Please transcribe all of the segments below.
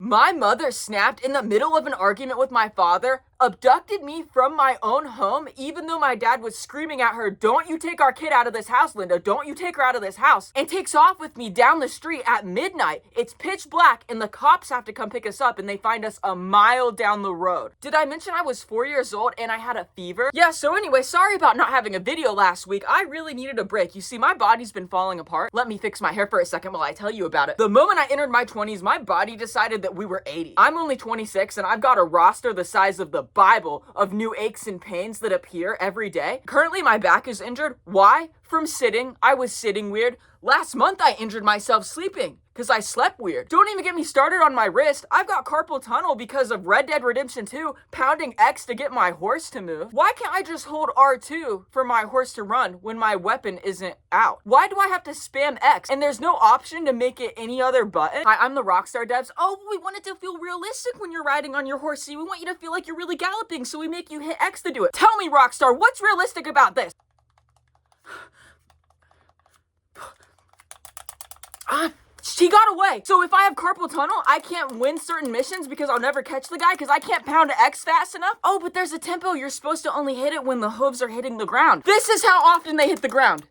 My mother snapped in the middle of an argument with my father, abducted me from my own home, even though my dad was screaming at her, "Don't you take our kid out of this house, Linda, don't you take her out of this house," and takes off with me down the street at midnight. It's pitch black and the cops have to come pick us up and they find us a mile down the road. Did I mention I was 4 years old and I had a fever? Yeah, so anyway, sorry about not having a video last week. I really needed a break. You see, my body's been falling apart. Let me fix my hair for a second while I tell you about it. The moment I entered my 20s, my body decided that we were 80. I'm only 26 and I've got a roster the size of the Bible of new aches and pains that appear every day. Currently, my back is injured. Why? From sitting. I was sitting weird. Last month, I injured myself sleeping because I slept weird. Don't even get me started on my wrist. I've got carpal tunnel because of Red Dead Redemption 2, pounding X to get my horse to move. Why can't I just hold R2 for my horse to run when my weapon isn't out? Why do I have to spam X? And there's no option to make it any other button? Hi, I'm the Rockstar Devs. Oh, we want it to feel realistic when you're riding on your horsey. We want you to feel like you're really galloping, so we make you hit X to do it. Tell me, Rockstar, what's realistic about this? She got away. So if I have carpal tunnel, I can't win certain missions because I'll never catch the guy because I can't pound X fast enough? Oh, but there's a tempo. You're supposed to only hit it when the hooves are hitting the ground. This is how often they hit the ground.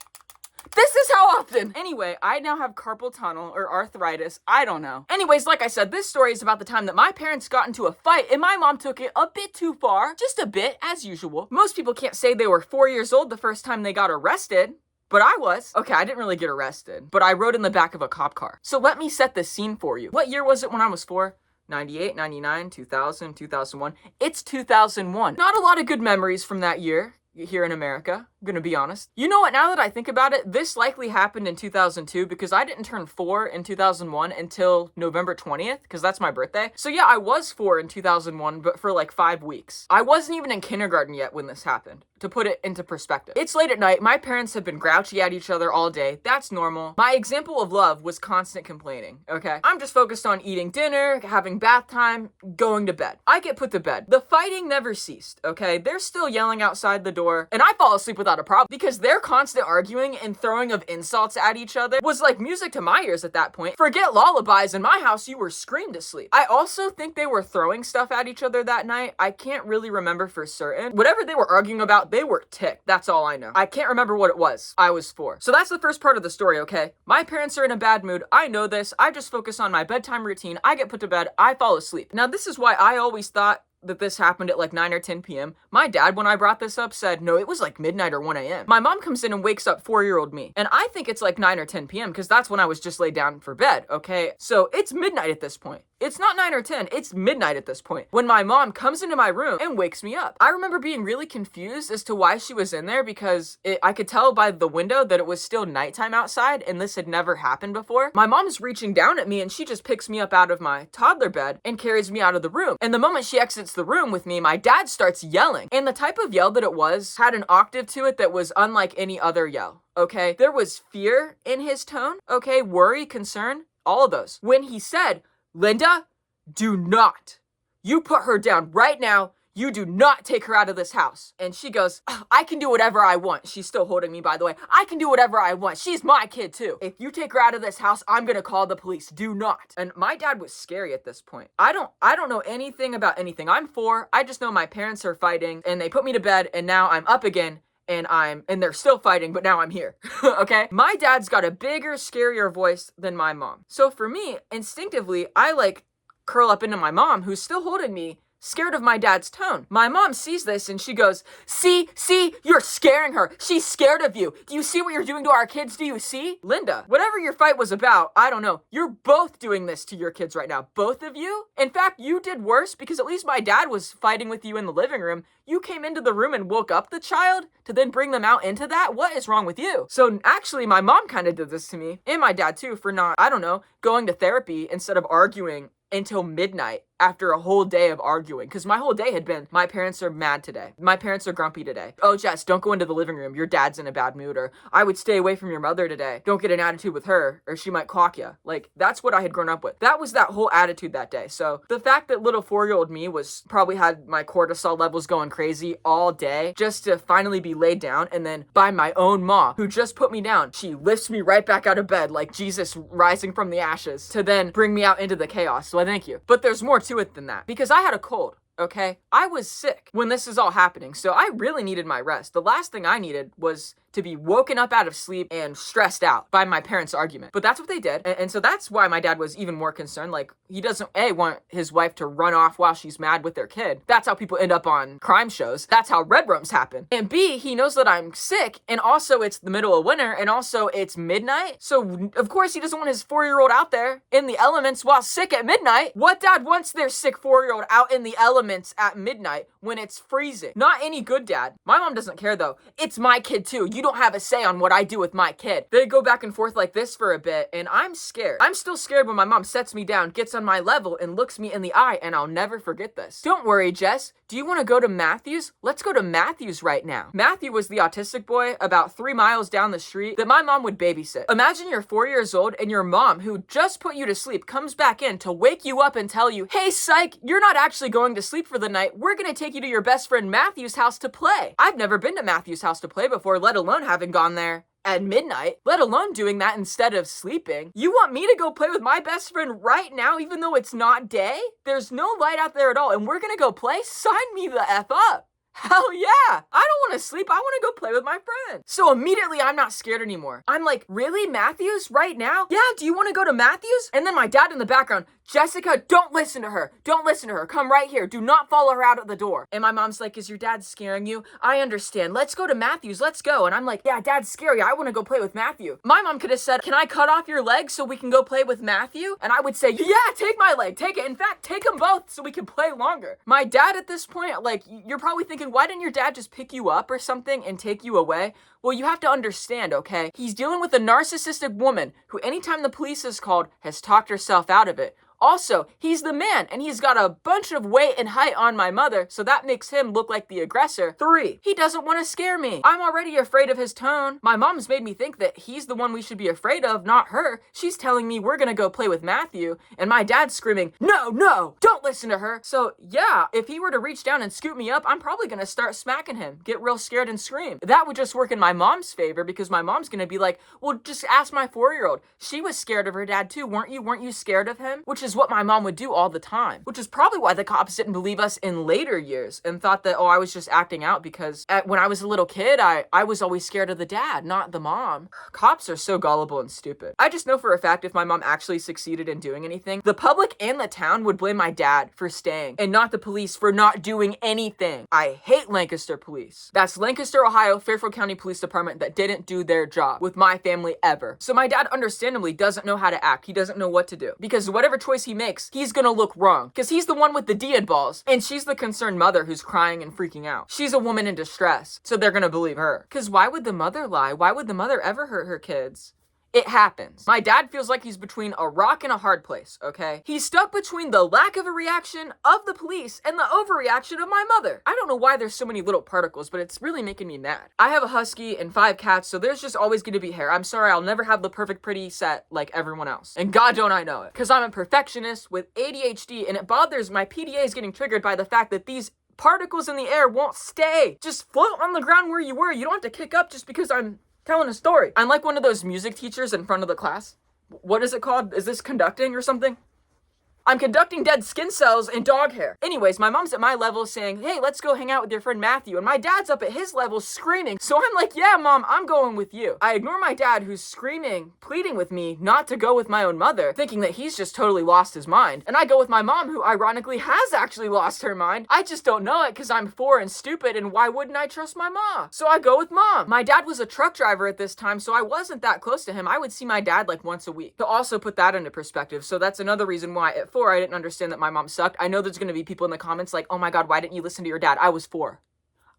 This is how often. Anyway, I now have carpal tunnel or arthritis. I don't know. Anyways, like I said, this story is about the time that my parents got into a fight and my mom took it a bit too far. Just a bit, as usual. Most people can't say they were 4 years old the first time they got arrested. But I was. Okay, I didn't really get arrested, but I rode in the back of a cop car. So let me set the scene for you. What year was it when I was 4? 98, 99, 2000, 2001. It's 2001. Not a lot of good memories from that year here in America, I'm gonna be honest. You know what, now that I think about it, this likely happened in 2002 because I didn't turn 4 in 2001 until November 20th, because that's my birthday. So yeah, I was 4 in 2001, but for like 5 weeks. I wasn't even in kindergarten yet when this happened, to put it into perspective. It's late at night, my parents have been grouchy at each other all day, that's normal. My example of love was constant complaining, okay? I'm just focused on eating dinner, having bath time, going to bed. I get put to bed. The fighting never ceased, okay? They're still yelling outside the door, and I fall asleep without a problem because their constant arguing and throwing of insults at each other was like music to my ears at that point. Forget lullabies, in my house you were screamed to sleep. I also think they were throwing stuff at each other that night. I can't really remember for certain. Whatever they were arguing about, they were ticked. That's all I know. I can't remember what it was. I was 4. So that's the first part of the story, okay? My parents are in a bad mood. I know this. I just focus on my bedtime routine. I get put to bed. I fall asleep. Now, this is why I always thought that this happened at like 9 or 10 p.m. My dad, when I brought this up, said, no, it was like midnight or 1 a.m. My mom comes in and wakes up 4-year-old me. And I think it's like 9 or 10 p.m. because that's when I was just laid down for bed, okay? So it's midnight at this point. It's not 9 or 10, it's midnight at this point when my mom comes into my room and wakes me up. I remember being really confused as to why she was in there because I could tell by the window that it was still nighttime outside and this had never happened before. My mom's reaching down at me and she just picks me up out of my toddler bed and carries me out of the room. And the moment she exits the room with me, my dad starts yelling. And the type of yell that it was had an octave to it that was unlike any other yell, okay? There was fear in his tone, okay? Worry, concern, all of those. When he said, Linda, do not. You put her down right now. You do not take her out of this house. And she goes, I can do whatever I want. She's still holding me, by the way. I can do whatever I want. She's my kid too. If you take her out of this house, I'm gonna call the police. Do not. And my dad was scary at this point. I don't know anything about anything. I'm 4. I just know my parents are fighting and they put me to bed and now I'm up again. And they're still fighting, but now I'm here, okay? My dad's got a bigger, scarier voice than my mom. So for me, instinctively, I like curl up into my mom, who's still holding me, scared of my dad's tone. My mom sees this and she goes, see, you're scaring her. She's scared of you. Do you see what you're doing to our kids? Do you see? Linda, whatever your fight was about, I don't know. You're both doing this to your kids right now. Both of you. In fact, you did worse because at least my dad was fighting with you in the living room. You came into the room and woke up the child to then bring them out into that? What is wrong with you? So actually, my mom kind of did this to me and my dad too for not, I don't know, going to therapy instead of arguing until midnight after a whole day of arguing. Because my whole day had been, my parents are mad today. My parents are grumpy today. Oh, Jess, don't go into the living room. Your dad's in a bad mood. Or I would stay away from your mother today. Don't get an attitude with her or she might clock you. Like, that's what I had grown up with. That was that whole attitude that day. So the fact that little 4-year-old me was probably had my cortisol levels going crazy all day just to finally be laid down, and then by my own mom who just put me down, she lifts me right back out of bed like Jesus rising from the ashes to then bring me out into the chaos. So I thank you. But there's more to it than that, because I had a cold. Okay, I was sick when this is all happening, so I really needed my rest. The last thing I needed was to be woken up out of sleep and stressed out by my parents' argument. But that's what they did, and so that's why my dad was even more concerned. Like, he doesn't, A, want his wife to run off while she's mad with their kid. That's how people end up on crime shows. That's how red rooms happen. And B, he knows that I'm sick, and also it's the middle of winter, and also it's midnight. So, of course, he doesn't want his 4-year-old out there in the elements while sick at midnight. What dad wants their sick 4-year-old out in the elements at midnight when it's freezing? Not any good dad. My mom doesn't care, though. It's my kid, too. You don't have a say on what I do with my kid. They go back and forth like this for a bit, and I'm scared. I'm still scared when my mom sets me down, gets on my level, and looks me in the eye, and I'll never forget this. Don't worry, Jess. Do you want to go to Matthew's? Let's go to Matthew's right now. Matthew was the autistic boy about 3 miles down the street that my mom would babysit. Imagine you're 4 years old, and your mom, who just put you to sleep, comes back in to wake you up and tell you, hey, psych, you're not actually going to sleep for the night. We're going to take you to your best friend Matthew's house to play. I've never been to Matthew's house to play before, let alone having gone there at midnight, let alone doing that instead of sleeping. You want me to go play with my best friend right now, even though it's not day? There's no light out there at all, and we're gonna go play? Sign me the F up. Hell yeah! I don't want to sleep. I want to go play with my friends. So immediately I'm not scared anymore. I'm like, really? Matthews? Right now? Yeah, do you want to go to Matthews? And then my dad in the background, Jessica, don't listen to her. Don't listen to her. Come right here. Do not follow her out at the door. And my mom's like, is your dad scaring you? I understand. Let's go to Matthews. Let's go. And I'm like, yeah, dad's scary. I want to go play with Matthew. My mom could have said, can I cut off your leg so we can go play with Matthew? And I would say, yeah, take my leg. Take it. In fact, take them both so we can play longer. My dad at this point, like, you're probably thinking, why didn't your dad just pick you up or something and take you away? Well, you have to understand, okay? He's dealing with a narcissistic woman who, anytime the police is called, has talked herself out of it. Also, he's the man, and he's got a bunch of weight and height on my mother, so that makes him look like the aggressor. 3, he doesn't want to scare me. I'm already afraid of his tone. My mom's made me think that he's the one we should be afraid of, not her. She's telling me we're gonna go play with Matthew, and my dad's screaming, no, no, don't listen to her. So yeah, if he were to reach down and scoop me up, I'm probably gonna start smacking him, get real scared and scream. That would just work in my mom's favor, because my mom's gonna be like, well, just ask my 4-year-old. She was scared of her dad too, weren't you? Weren't you scared of him? Which is what my mom would do all the time, which is probably why the cops didn't believe us in later years and thought that, oh, I was just acting out because when I was a little kid, I was always scared of the dad, not the mom. Cops are so gullible and stupid. I just know for a fact if my mom actually succeeded in doing anything, the public and the town would blame my dad for staying and not the police for not doing anything. I hate Lancaster police. That's Lancaster, Ohio, Fairfield County Police Department that didn't do their job with my family ever. So my dad understandably doesn't know how to act. He doesn't know what to do because whatever choice he makes, he's gonna look wrong because he's the one with the Dian balls and she's the concerned mother who's crying and freaking out. She's a woman in distress, so they're gonna believe her. Because why would the mother lie? Why would the mother ever hurt her kids? It happens. My dad feels like he's between a rock and a hard place, okay? He's stuck between the lack of a reaction of the police and the overreaction of my mother. I don't know why there's so many little particles, but it's really making me mad. I have a husky and 5 cats, so there's just always gonna be hair. I'm sorry, I'll never have the perfect pretty set like everyone else. And God don't I know it. Because I'm a perfectionist with ADHD, and it bothers my PDA is getting triggered by the fact that these particles in the air won't stay. Just float on the ground where you were. You don't have to kick up just because I'm telling a story. I'm like one of those music teachers in front of the class. What is it called? Is this conducting or something? I'm conducting dead skin cells and dog hair. Anyways, my mom's at my level saying, hey, let's go hang out with your friend Matthew. And my dad's up at his level screaming. So I'm like, yeah, mom, I'm going with you. I ignore my dad who's screaming, pleading with me not to go with my own mother, thinking that he's just totally lost his mind. And I go with my mom who ironically has actually lost her mind. I just don't know it because I'm 4 and stupid, and why wouldn't I trust my mom? So I go with mom. My dad was a truck driver at this time, so I wasn't that close to him. I would see my dad like once a week. To also put that into perspective, so that's another reason why at 4 I didn't understand that my mom sucked. I know there's going to be people in the comments like, oh my God, why didn't you listen to your dad? I was 4.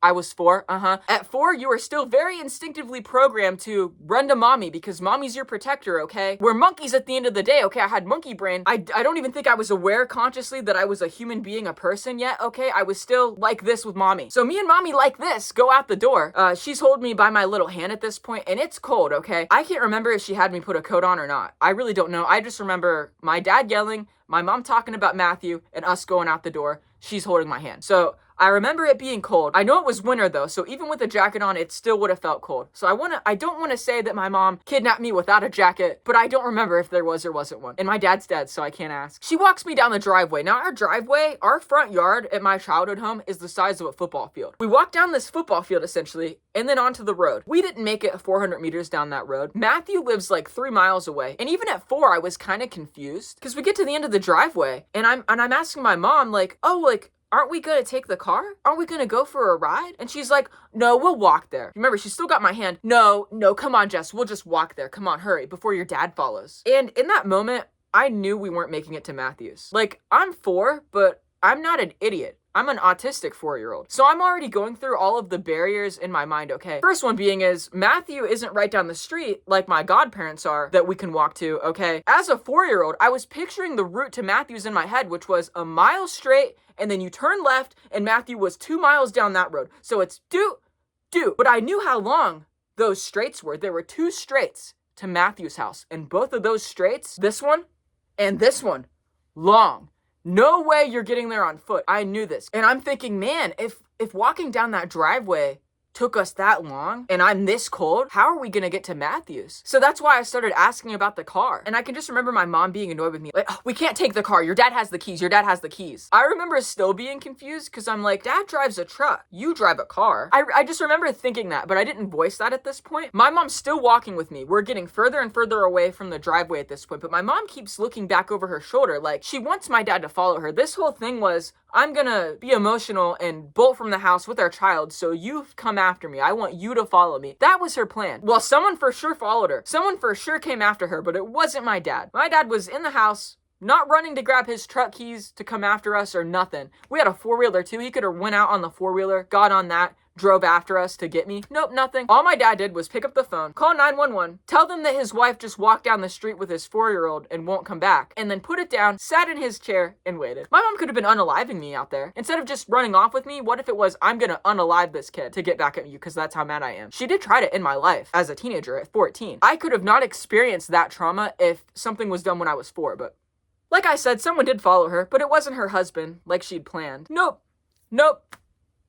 I was 4, At 4, you are still very instinctively programmed to run to mommy because mommy's your protector, okay? We're monkeys at the end of the day, okay? I had monkey brain. I don't even think I was aware consciously that I was a human being, a person yet, okay? I was still like this with mommy. So me and mommy like this go out the door. She's holding me by my little hand at this point, and it's cold, okay? I can't remember if she had me put a coat on or not. I really don't know. I just remember my dad yelling, my mom talking about Matthew, and us going out the door. She's holding my hand. So I remember it being cold. I know it was winter though, so even with a jacket on, it still would have felt cold. So I don't want to say that my mom kidnapped me without a jacket, but I don't remember if there was or wasn't one. And my dad's dead, so I can't ask. She walks me down the driveway. Now our driveway, our front yard at my childhood home is the size of a football field. We walk down this football field essentially, and then onto the road. We didn't make it 400 meters down that road. Matthew lives like 3 miles away. And even at 4, I was kind of confused because we get to the end of the driveway and I'm asking my mom like, oh, like, aren't we gonna take the car? Aren't we gonna go for a ride? And she's like, no, we'll walk there. Remember, she still got my hand. No, come on, Jess, we'll just walk there. Come on, hurry, before your dad follows. And in that moment, I knew we weren't making it to Matthew's. Like, I'm 4, but I'm not an idiot. I'm an autistic 4-year-old. So I'm already going through all of the barriers in my mind, okay? First one being is Matthew isn't right down the street like my godparents are that we can walk to, okay? As a 4-year-old, I was picturing the route to Matthew's in my head, which was a mile straight, and then you turn left, and Matthew was 2 miles down that road. So it's do. But I knew how long those straights were. There were 2 straights to Matthew's house, and both of those straights, this one and this one, long. No way you're getting there on foot. I knew this. And I'm thinking, man, if walking down that driveway took us that long and I'm this cold, how are we gonna get to Matthew's? So that's why I started asking about the car. And I can just remember my mom being annoyed with me. Like, oh, we can't take the car. Your dad has the keys. Your dad has the keys. I remember still being confused because I'm like, Dad drives a truck. You drive a car. I just remember thinking that, but I didn't voice that at this point. My mom's still walking with me. We're getting further and further away from the driveway at this point, but my mom keeps looking back over her shoulder like she wants my dad to follow her. This whole thing was, I'm gonna be emotional and bolt from the house with our child, so you come after me. I want you to follow me. That was her plan. Well, someone for sure followed her. Someone for sure came after her, but it wasn't my dad. My dad was in the house, not running to grab his truck keys to come after us or nothing. We had a 4-wheeler too. He could have went out on the 4-wheeler, got on that, drove after us to get me. Nope, nothing. All my dad did was pick up the phone, call 911, tell them that his wife just walked down the street with his 4-year-old and won't come back, and then put it down, sat in his chair, and waited. My mom could have been unaliving me out there. Instead of just running off with me, what if it was, I'm gonna unalive this kid to get back at you because that's how mad I am. She did try to end my life as a teenager at 14. I could have not experienced that trauma if something was done when I was 4, but like I said, someone did follow her, but it wasn't her husband like she'd planned. Nope.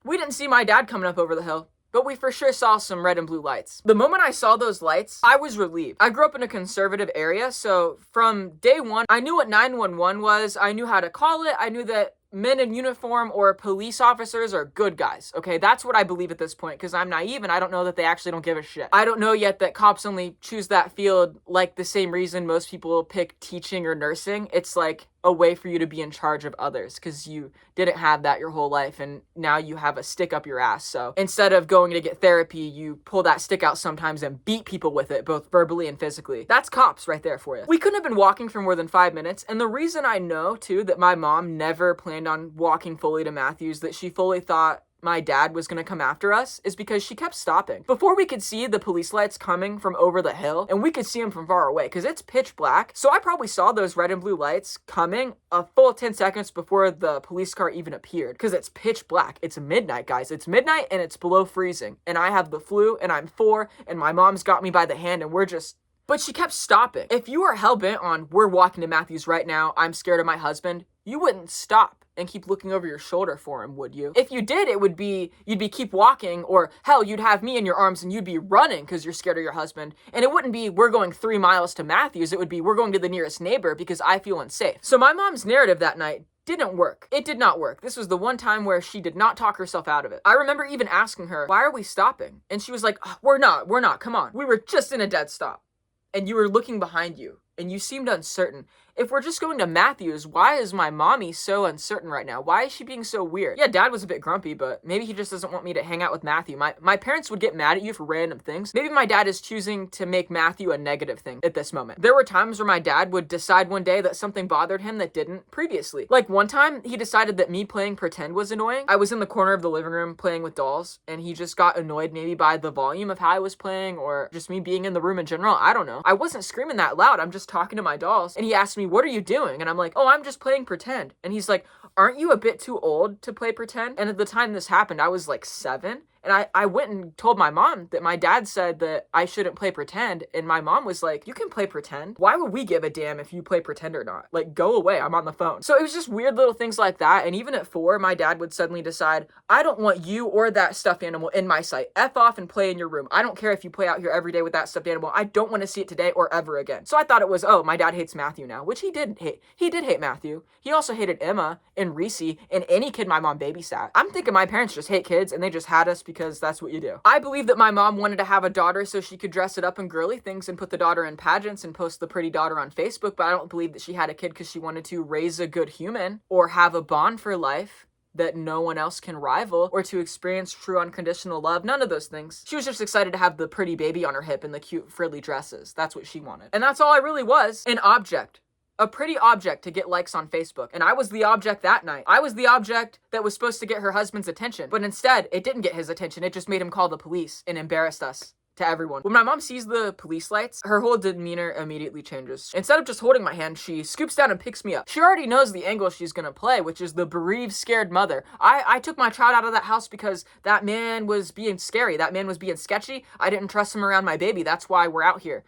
We didn't see my dad coming up over the hill, but we for sure saw some red and blue lights. The moment I saw those lights, I was relieved. I grew up in a conservative area, so from day one, I knew what 911 was. I knew how to call it. I knew that men in uniform or police officers are good guys, okay? That's what I believe at this point, because I'm naive and I don't know that they actually don't give a shit. I don't know yet that cops only choose that field like the same reason most people pick teaching or nursing. It's like a way for you to be in charge of others because you didn't have that your whole life and now you have a stick up your ass. So instead of going to get therapy, you pull that stick out sometimes and beat people with it, both verbally and physically. That's cops right there for you. We couldn't have been walking for more than 5 minutes, and the reason I know too that my mom never planned on walking fully to Matthew's, that she fully thought my dad was gonna come after us, is because she kept stopping. Before we could see the police lights coming from over the hill, and we could see them from far away, because it's pitch black, so I probably saw those red and blue lights coming a full 10 seconds before the police car even appeared, because it's pitch black. It's midnight, guys. It's midnight, and it's below freezing, and I have the flu, and I'm 4, and my mom's got me by the hand, and we're just... But she kept stopping. If you are hell-bent on, we're walking to Matthew's right now, I'm scared of my husband, you wouldn't stop and keep looking over your shoulder for him, would you? If you did, you'd be keep walking, or hell, you'd have me in your arms and you'd be running because you're scared of your husband. And it wouldn't be, we're going 3 miles to Matthew's. It would be, we're going to the nearest neighbor because I feel unsafe. So my mom's narrative that night didn't work. It did not work. This was the one time where she did not talk herself out of it. I remember even asking her, why are we stopping? And she was like, oh, we're not, come on. We were just in a dead stop. And you were looking behind you and you seemed uncertain. if we're just going to Matthew's, why is my mommy so uncertain right now? Why is she being so weird? Yeah, dad was a bit grumpy, but maybe he just doesn't want me to hang out with Matthew. My parents would get mad at you for random things. Maybe my dad is choosing to make Matthew a negative thing at this moment. There were times where my dad would decide one day that something bothered him that didn't previously. Like one time, he decided that me playing pretend was annoying. I was in the corner of the living room playing with dolls, and he just got annoyed maybe by the volume of how I was playing or just me being in the room in general. I don't know. I wasn't screaming that loud. I'm just talking to my dolls. And he asked me, "What are you doing?" And I'm like, "Oh, I'm just playing pretend." And he's like, "Aren't you a bit too old to play pretend?" And at the time this happened, I was like 7. And I went and told my mom that my dad said that I shouldn't play pretend. And my mom was like, "You can play pretend. Why would we give a damn if you play pretend or not? Like, go away. I'm on the phone." So it was just weird little things like that. And even at 4, my dad would suddenly decide, "I don't want you or that stuffed animal in my sight. F off and play in your room. I don't care if you play out here every day with that stuffed animal. I don't want to see it today or ever again." So I thought it was, oh, my dad hates Matthew now, which he did hate. He did hate Matthew. He also hated Emma and Reese and any kid my mom babysat. I'm thinking my parents just hate kids and they just had us because that's what you do. I believe that my mom wanted to have a daughter so she could dress it up in girly things and put the daughter in pageants and post the pretty daughter on Facebook, but I don't believe that she had a kid because she wanted to raise a good human or have a bond for life that no one else can rival or to experience true unconditional love. None of those things. She was just excited to have the pretty baby on her hip and the cute frilly dresses. That's what she wanted. And that's all I really was. An object. A pretty object to get likes on Facebook. And I was the object that night. I was the object that was supposed to get her husband's attention. But instead, it didn't get his attention. It just made him call the police and embarrassed us to everyone. When my mom sees the police lights, her whole demeanor immediately changes. Instead of just holding my hand, she scoops down and picks me up. She already knows the angle she's gonna play, which is the bereaved, scared mother. I took my child out of that house because that man was being scary. That man was being sketchy. I didn't trust him around my baby. That's why we're out here.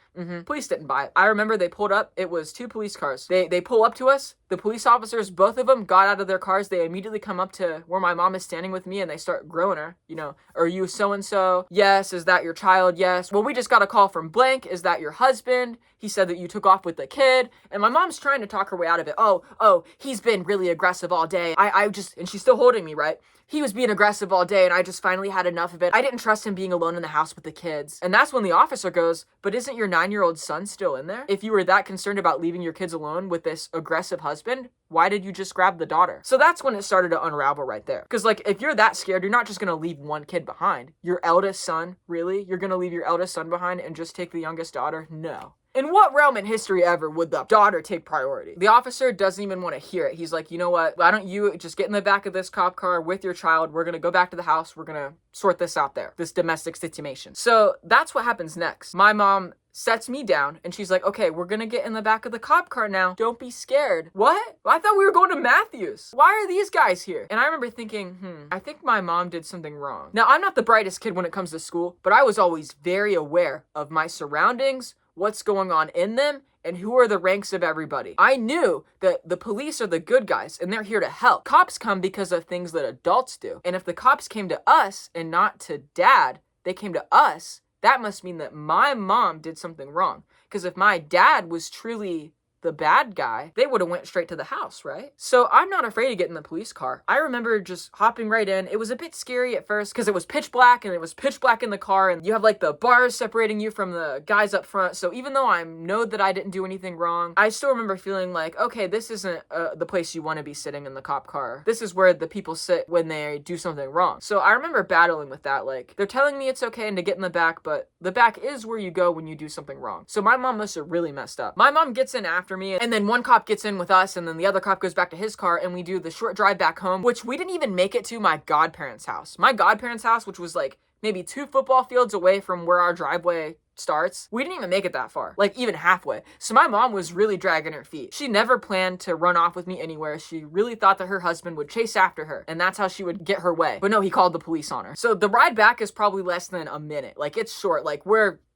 Police didn't buy it. I remember they pulled up. It was 2 police cars. They pull up to us. The police officers, both of them, got out of their cars. They immediately come up to where my mom is standing with me and they start grilling her. You know, "Are you so-and-so? Yes. Is that your child? Yes. Well, we just got a call from blank. Is that your husband? He said that you took off with the kid." And my mom's trying to talk her way out of it. Oh, he's been really aggressive all day. And she's still holding me, right? "He was being aggressive all day and I just finally had enough of it. I didn't trust him being alone in the house with the kids." And that's when the officer goes, "But isn't your 9-year-old son still in there? If you were that concerned about leaving your kids alone with this aggressive husband, why did you just grab the daughter?" So that's when it started to unravel right there. Because like, if you're that scared, you're not just gonna leave one kid behind. Your eldest son, really? You're gonna leave your eldest son behind and just take the youngest daughter? No. In what realm in history ever would the daughter take priority? The officer doesn't even want to hear it. He's like, "You know what? Why don't you just get in the back of this cop car with your child? We're going to go back to the house. We're going to sort this out there, this domestic situation." So that's what happens next. My mom sets me down and she's like, "Okay, we're gonna get in the back of the cop car now. Don't be scared." What? I thought we were going to Matthew's. Why are these guys here? And I remember thinking, I think my mom did something wrong. Now, I'm not the brightest kid when it comes to school, but I was always very aware of my surroundings, what's going on in them, and who are the ranks of everybody. I knew that the police are the good guys and they're here to help. Cops come because of things that adults do. And if the cops came to us and not to dad, they came to us, that must mean that my mom did something wrong. Because if my dad was truly the bad guy, they would have went straight to the house, right? So I'm not afraid to get in the police car. I remember just hopping right in. It was a bit scary at first because it was pitch black and it was pitch black in the car and you have like the bars separating you from the guys up front. So even though I know that I didn't do anything wrong, I still remember feeling like, okay, this isn't the place you want to be sitting in the cop car. This is where the people sit when they do something wrong. So I remember battling with that. Like, they're telling me it's okay and to get in the back, but the back is where you go when you do something wrong. So my mom must have really messed up. My mom gets in after me and then one cop gets in with us and then the other cop goes back to his car and we do the short drive back home, which we didn't even make it to my godparents' house. My godparents' house, which was like maybe 2 football fields away from where our driveway starts, we didn't even make it that far, like even halfway. So my mom was really dragging her feet. She never planned to run off with me anywhere. She really thought that her husband would chase after her and that's how she would get her way. But no, he called the police on her. So the ride back is probably less than a minute. Like, it's short. Like,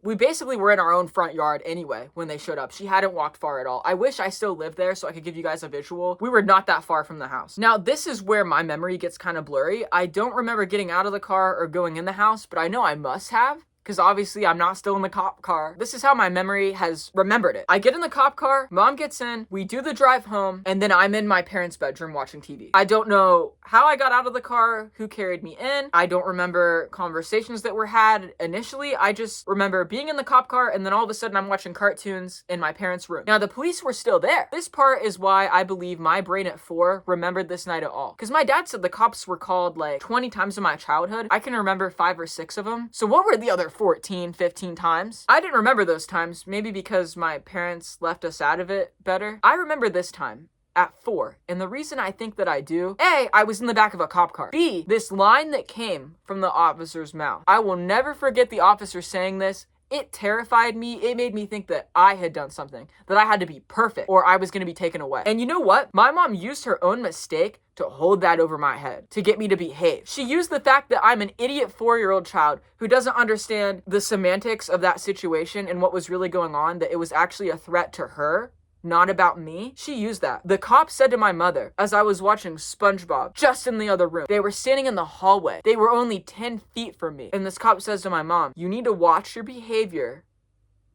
we basically were in our own front yard anyway when they showed up. She hadn't walked far at all. I wish I still lived there so I could give you guys a visual. We were not that far from the house. Now, this is where my memory gets kind of blurry. I don't remember getting out of the car or going in the house, but I know I must have, because obviously I'm not still in the cop car. This is how my memory has remembered it. I get in the cop car, mom gets in, we do the drive home, and then I'm in my parents' bedroom watching TV. I don't know how I got out of the car, who carried me in. I don't remember conversations that were had initially. I just remember being in the cop car, and then all of a sudden I'm watching cartoons in my parents' room. Now, the police were still there. This part is why I believe my brain at 4 remembered this night at all. Because my dad said the cops were called like 20 times in my childhood. I can remember 5 or 6 of them. So what were the other 14, 15 times? I didn't remember those times, maybe because my parents left us out of it better. I remember this time at 4. And the reason I think that I do, A, I was in the back of a cop car. B, this line that came from the officer's mouth. I will never forget the officer saying this. It terrified me. It made me think that I had done something, that I had to be perfect, or I was going to be taken away. And you know what? My mom used her own mistake to hold that over my head, to get me to behave. She used the fact that I'm an idiot 4-year-old child who doesn't understand the semantics of that situation and what was really going on, that it was actually a threat to her, not about me. She used that. The cop said to my mother, as I was watching SpongeBob, just in the other room, they were standing in the hallway. They were only 10 feet from me. And this cop says to my mom, you need to watch your behavior,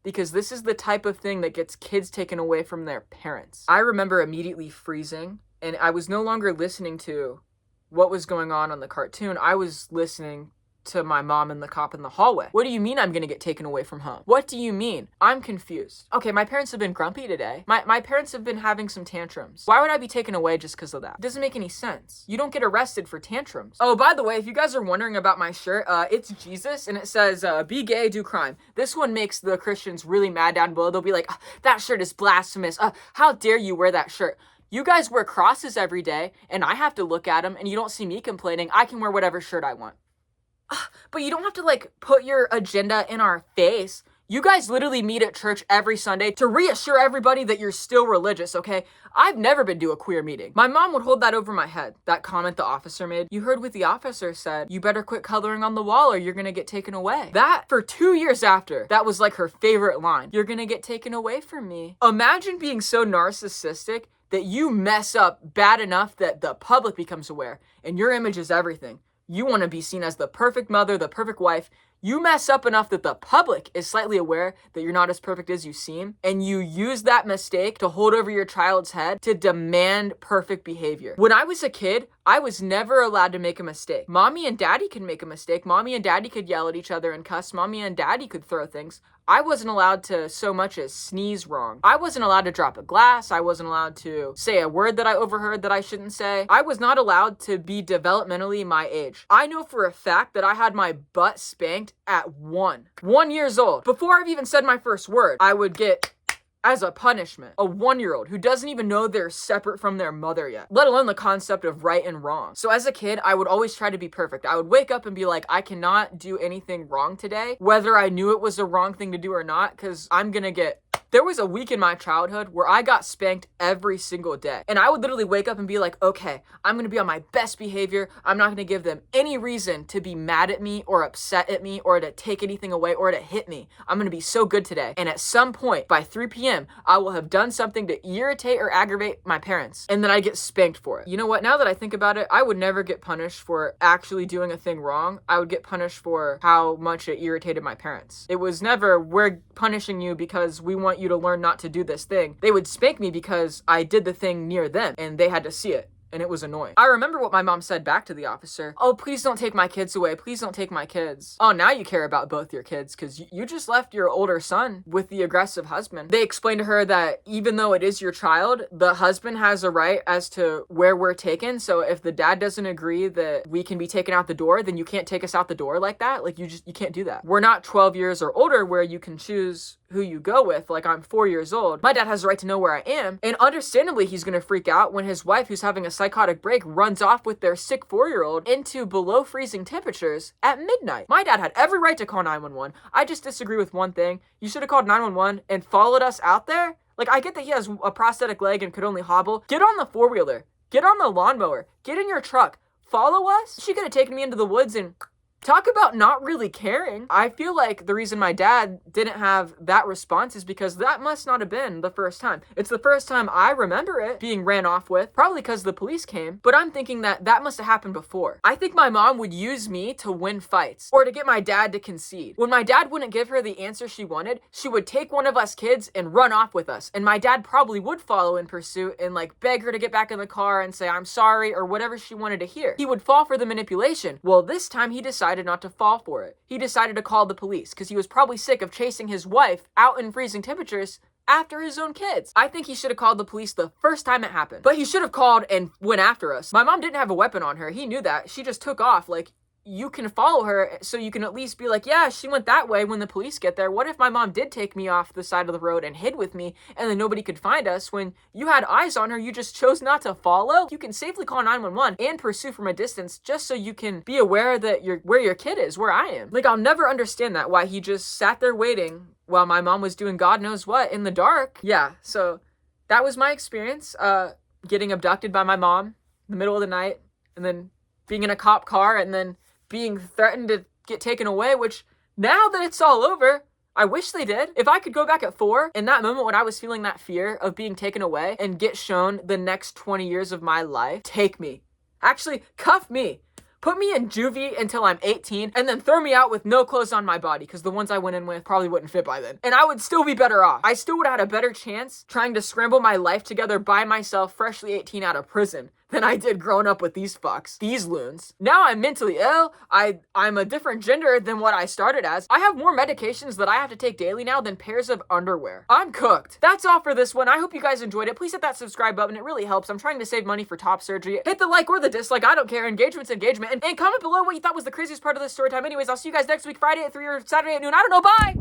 because this is the type of thing that gets kids taken away from their parents. I remember immediately freezing, and I was no longer listening to what was going on the cartoon. I was listening to my mom and the cop in the hallway. What do you mean I'm gonna get taken away from home? What do you mean? I'm confused. Okay, my parents have been grumpy today. My parents have been having some tantrums. Why would I be taken away just because of that? It doesn't make any sense. You don't get arrested for tantrums. Oh, by the way, if you guys are wondering about my shirt, it's Jesus, and it says, be gay, do crime. This one makes the Christians really mad down below. They'll be like, that shirt is blasphemous. How dare you wear that shirt? You guys wear crosses every day, and I have to look at them, and you don't see me complaining. I can wear whatever shirt I want. But you don't have to like put your agenda in our face. You guys literally meet at church every Sunday to reassure everybody that you're still religious, okay? I've never been to a queer meeting. My mom would hold that over my head. That comment the officer made. You heard what the officer said. You better quit coloring on the wall or you're gonna get taken away. That, for 2 years after, that was like her favorite line. You're gonna get taken away from me. Imagine being so narcissistic that you mess up bad enough that the public becomes aware and your image is everything. You want to be seen as the perfect mother, the perfect wife. You mess up enough that the public is slightly aware that you're not as perfect as you seem, and you use that mistake to hold over your child's head to demand perfect behavior. When I was a kid, I was never allowed to make a mistake. Mommy and daddy could make a mistake. Mommy and daddy could yell at each other and cuss. Mommy and daddy could throw things. I wasn't allowed to so much as sneeze wrong. I wasn't allowed to drop a glass. I wasn't allowed to say a word that I overheard that I shouldn't say. I was not allowed to be developmentally my age. I know for a fact that I had my butt spanked at 1 years old. Before I've even said my first word, I would get, as a punishment, a 1-year-old who doesn't even know they're separate from their mother yet, let alone the concept of right and wrong. So as a kid, I would always try to be perfect. I would wake up and be like, I cannot do anything wrong today, whether I knew it was the wrong thing to do or not, because I'm gonna get... There was a week in my childhood where I got spanked every single day. And I would literally wake up and be like, okay, I'm gonna be on my best behavior. I'm not gonna give them any reason to be mad at me or upset at me or to take anything away or to hit me. I'm gonna be so good today. And at some point, by 3 p.m., I will have done something to irritate or aggravate my parents. And then I get spanked for it. You know what? Now that I think about it, I would never get punished for actually doing a thing wrong. I would get punished for how much it irritated my parents. It was never, we're punishing you because we want you to learn not to do this thing. They would spank me because I did the thing near them and they had to see it. And it was annoying. I remember what my mom said back to the officer. Oh, please don't take my kids away. Please don't take my kids. Oh, now you care about both your kids because you just left your older son with the aggressive husband. They explained to her that even though it is your child, the husband has a right as to where we're taken. So if the dad doesn't agree that we can be taken out the door, then you can't take us out the door like that. Like you can't do that. We're not 12 years or older where you can choose who you go with. Like I'm 4 years old. My dad has the right to know where I am. And understandably, he's gonna freak out when his wife, who's having a psychotic break, runs off with their sick 4-year-old into below freezing temperatures at midnight. My dad had every right to call 911. I just disagree with one thing. You should have called 911 and followed us out there. Like I get that he has a prosthetic leg and could only hobble. Get on the 4-wheeler. Get on the lawnmower. Get in your truck. Follow us. She could have taken me into the woods and Talk about not really caring. I feel like the reason my dad didn't have that response is because that must not have been the first time. It's the first time I remember it being ran off with, probably because the police came, but I'm thinking that that must have happened before. I think my mom would use me to win fights or to get my dad to concede. When my dad wouldn't give her the answer she wanted, she would take one of us kids and run off with us. And my dad probably would follow in pursuit and like beg her to get back in the car and say, I'm sorry, or whatever she wanted to hear. He would fall for the manipulation. Well, this time he decided not to fall for it. He decided to call the police because he was probably sick of chasing his wife out in freezing temperatures after his own kids. I think he should have called the police the first time it happened, but he should have called and went after us. My mom didn't have a weapon on her. He knew that. She just took off. Like, you can follow her so you can at least be like, yeah, she went that way when the police get there. What if my mom did take me off the side of the road and hid with me and then nobody could find us? When you had eyes on her, you just chose not to follow? You can safely call 911 and pursue from a distance just so you can be aware that where your kid is, where I am. Like, I'll never understand that, why he just sat there waiting while my mom was doing God knows what in the dark. Yeah, so that was my experience, getting abducted by my mom in the middle of the night and then being in a cop car and then being threatened to get taken away, which now that it's all over, I wish they did. If I could go back at 4, in that moment when I was feeling that fear of being taken away and get shown the next 20 years of my life, take me. Actually, cuff me. Put me in juvie until I'm 18 and then throw me out with no clothes on my body because the ones I went in with probably wouldn't fit by then. And I would still be better off. I still would have had a better chance trying to scramble my life together by myself, freshly 18 out of prison, than I did growing up with these fucks, these loons. Now I'm mentally ill. I'm a different gender than what I started as. I have more medications that I have to take daily now than pairs of underwear. I'm cooked. That's all for this one. I hope you guys enjoyed it. Please hit that subscribe button. It really helps. I'm trying to save money for top surgery. Hit the like or the dislike. I don't care. Engagement's engagement. And comment below what you thought was the craziest part of this story time. Anyways, I'll see you guys next week, Friday at 3 or Saturday at noon. I don't know. Bye!